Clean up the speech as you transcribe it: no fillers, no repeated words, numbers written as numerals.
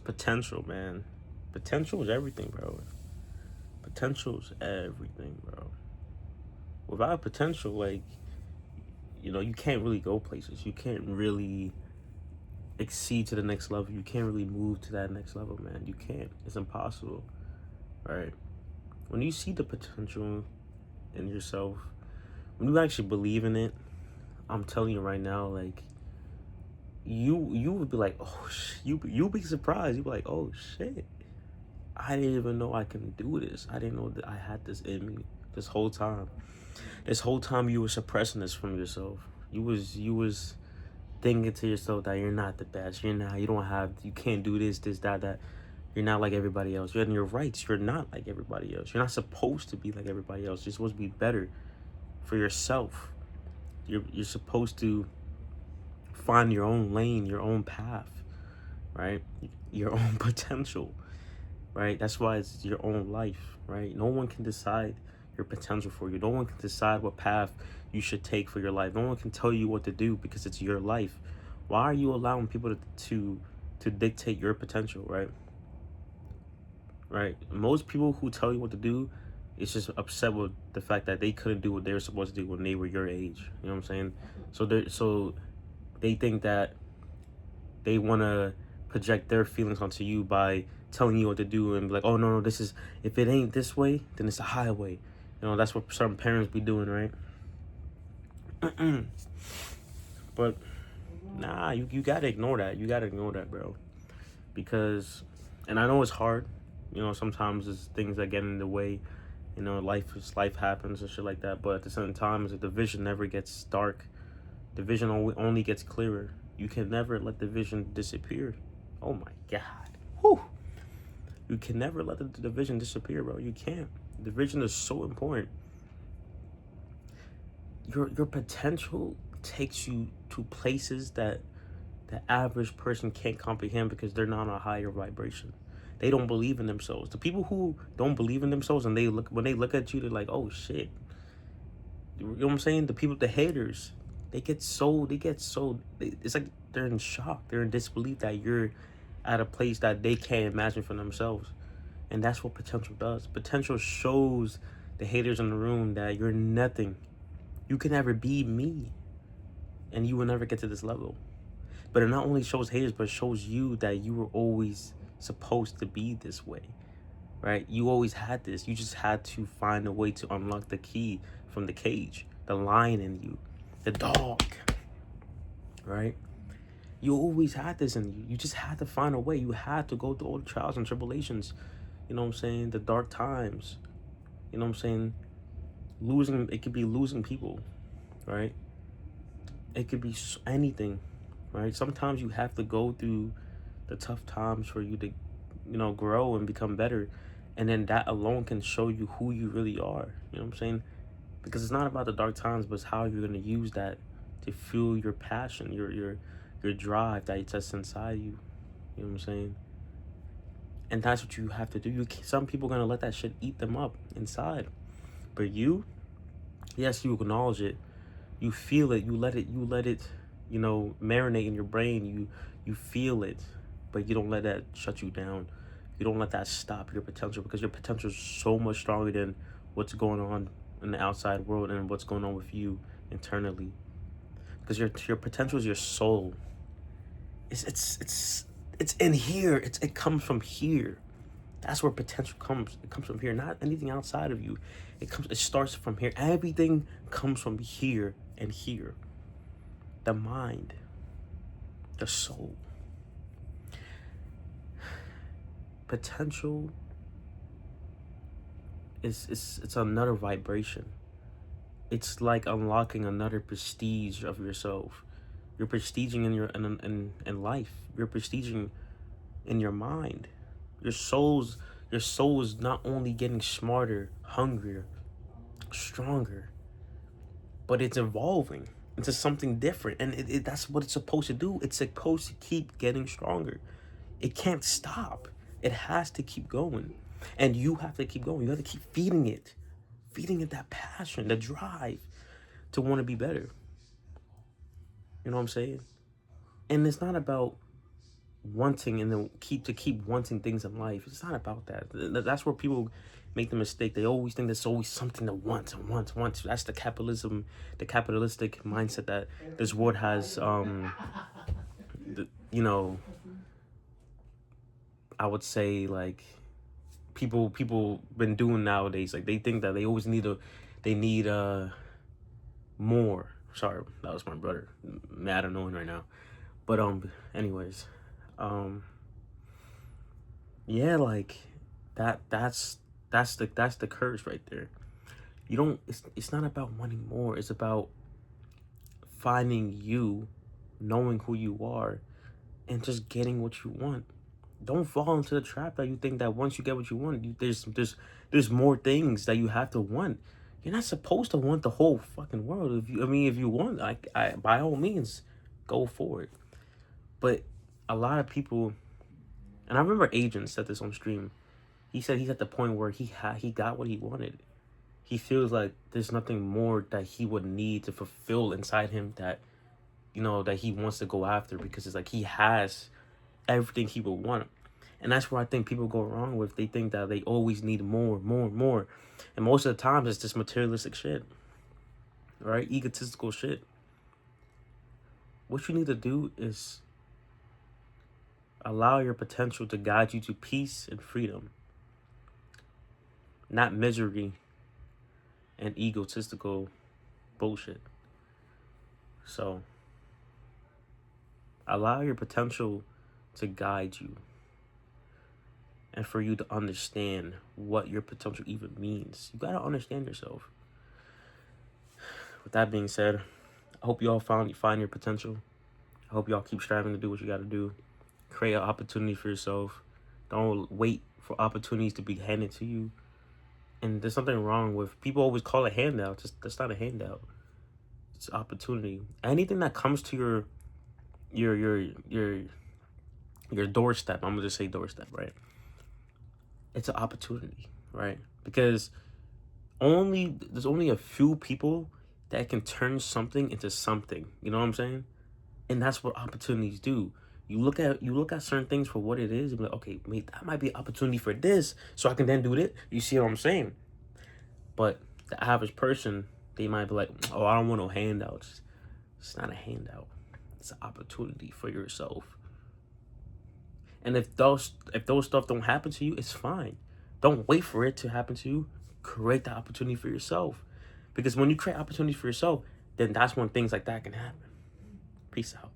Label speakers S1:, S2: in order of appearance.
S1: Potential, man. Potential is everything, bro. Potential is everything, bro. Without potential, like, you can't really go places. You can't really exceed to the next level. You can't really move to that next level, man. You can't. It's impossible, right? When you see the potential in yourself, when you actually believe in it, I'm telling you right now, like, you would be like, oh, you'll be surprised. You'll be like, oh, shit. I didn't even know I can do this. I didn't know that I had this in me this whole time. This whole time you were suppressing this from yourself. You was thinking to yourself that you're not the best. You can't do this, that. You're not like everybody else. You're in your rights. You're not like everybody else. You're not supposed to be like everybody else. You're supposed to be better for yourself. You're supposed to find your own lane, your own path, right? Your own potential, right? That's why it's your own life, right? No one can decide your potential for you. No one can decide what path you should take for your life. No one can tell you what to do because it's your life. Why are you allowing people to dictate your potential, right? Right? Most people who tell you what to do is just upset with the fact that they couldn't do what they were supposed to do when they were your age. You know what I'm saying? So they think that they want to project their feelings onto you by telling you what to do and be like, oh, no, this is, if it ain't this way, then it's a highway. That's what certain parents be doing, right? But nah, you gotta ignore that. You gotta ignore that, bro. Because, and I know it's hard. Sometimes there's things that get in the way. Life happens and shit like that. But at the same time, the vision never gets dark. The vision only gets clearer. You can never let the vision disappear. Oh my God. Whew. You can never let the vision disappear, bro. You can't. The vision is so important. Your potential takes you to places that the average person can't comprehend because they're not on a higher vibration. They don't believe in themselves. The people who don't believe in themselves and when they look at you, they're like, oh shit. You know what I'm saying? The haters, it's like they're in shock. They're in disbelief that you're at a place that they can't imagine for themselves. And that's what potential does. Potential shows the haters in the room that you're nothing. You can never be me. And you will never get to this level. But it not only shows haters, but it shows you that you were always supposed to be this way, right? You always had this. You just had to find a way to unlock the key from the cage, the lion in you, the dog, right? You always had this in you. You just had to find a way. You had to go through all the trials and tribulations, you know what I'm saying? The dark times, you know what I'm saying? It could be losing people, right? It could be anything, right? Sometimes you have to go through the tough times for you to, grow and become better. And then that alone can show you who you really are. You know what I'm saying? Because it's not about the dark times, but it's how you're going to use that to fuel your passion, your drive that's inside you. You know what I'm saying? And that's what you have to do. Some people are going to let that shit eat them up inside. But yes, you acknowledge it. You feel it. You let it, marinate in your brain. You feel it, but you don't let that shut you down. You don't let that stop your potential, because your potential is so much stronger than what's going on in the outside world and what's going on with you internally. Because your potential is your soul. It's in here. It comes from here. That's where potential comes. It comes from here, not anything outside of you. It starts from here. Everything comes from here and here. The mind, the soul. Potential it's another vibration. It's like unlocking another prestige of yourself. You're prestiging in life. You're prestiging in your mind. Your soul is not only getting smarter, hungrier, stronger, but it's evolving into something different. And that's what it's supposed to do. It's supposed to keep getting stronger. It can't stop. It has to keep going. And you have to keep going. You have to keep feeding it that passion, the drive to want to be better. You know what I'm saying? And it's not about wanting and then keep wanting things in life. It's not about that. That's where people make the mistake. They always think there's always something to want and want. That's the capitalistic mindset that this world has. You know, I would say like people been doing nowadays. Like they think that they always need more. Sorry, that was my brother. Mad annoying right now. But anyways, yeah, like that's the curse right there. You don't. It's not about wanting more. It's about finding you, knowing who you are, and just getting what you want. Don't fall into the trap that you think that once you get what you want, there's more things that you have to want. You're not supposed to want the whole fucking world. If you want, I by all means, go for it. But a lot of people, and I remember Agent said this on stream. He said he's at the point where he got what he wanted. He feels like there's nothing more that he would need to fulfill inside him that that he wants to go after, because it's like he has everything he would want. And that's where I think people go wrong with. They think that they always need more. And most of the times it's just materialistic shit. Right? Egotistical shit. What you need to do is allow your potential to guide you to peace and freedom. Not misery and egotistical bullshit. So, allow your potential to guide you. And for you to understand what your potential even means. You gotta understand yourself. With that being said, I hope you all find your potential. I hope y'all keep striving to do what you gotta do. Create an opportunity for yourself. Don't wait for opportunities to be handed to you. And there's something wrong with people always call it handout. That's not a handout. It's opportunity. Anything that comes to your doorstep. I'm gonna just say doorstep, right? It's an opportunity, right? Because there's only a few people that can turn something into something. You know what I'm saying? And that's what opportunities do. You look at certain things for what it is, and be like, okay, wait, that might be an opportunity for this, so I can then do it. You see what I'm saying? But the average person, they might be like, oh, I don't want no handouts. It's not a handout. It's an opportunity for yourself. And if those stuff don't happen to you, it's fine. Don't wait for it to happen to you. Create the opportunity for yourself. Because when you create opportunities for yourself, then that's when things like that can happen. Peace out.